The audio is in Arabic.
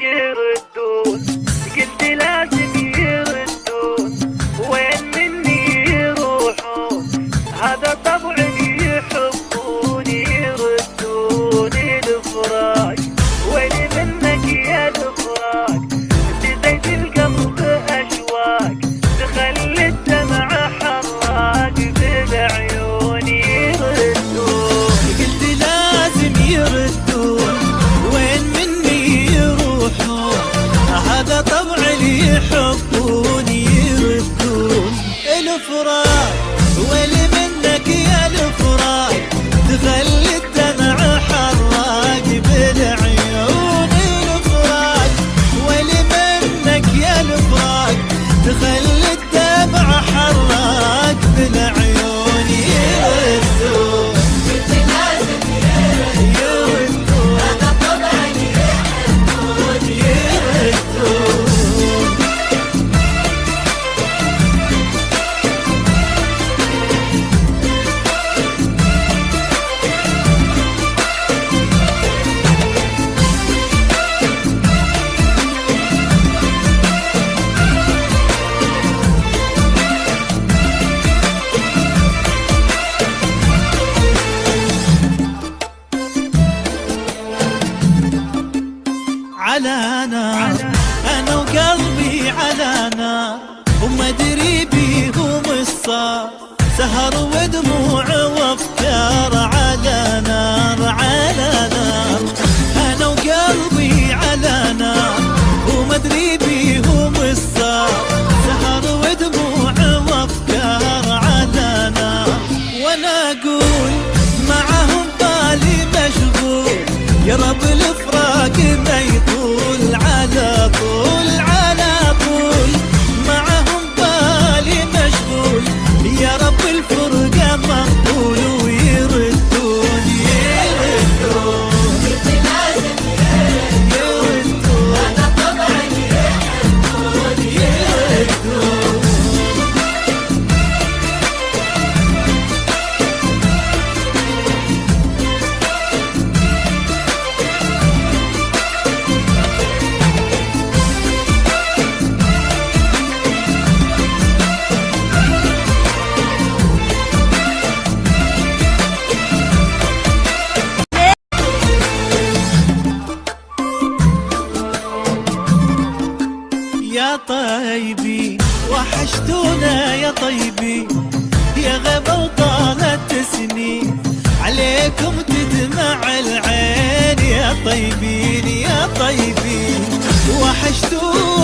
يردون قلت لازم يردون، وين مني يروحون هذا طبعي يحبون. يردون الفراق وين منك يا الفراق، تزيد القلب اشواق تخلي الدمع حراق بالعيون. يردون قلت لازم يردون، وين مني يروحون هذا طبع اللي يحبون. يردون الفراق وين منك يا الفراق، تخلي الدمع حراق بالعيون. الفراق وين منك يا الفراق، تخلي الدمع حراق بالعيون. يردون على نار، أنا وقلبي على نار، وما أدري بيهم الصار، سهر ودموع وأفكار. على نار على نار، أنا وقلبي على نار، وما أدري بيهم الصار، سهر ودموع وأفكار. على نار وأنا أقول معهم بالي مشغول، يا رب الفراق ما يطول على طول. على طول معهم بالي مشغول، يا رب الفرقة مقبول. ويردون يردون يردون هذا طبعا يحبون. يردون يا طيبي وحشتونا يا طيبي، يا غبا وطالت سنين عليكم تدمع العين. يا طيبين يا طيبين وحشتونا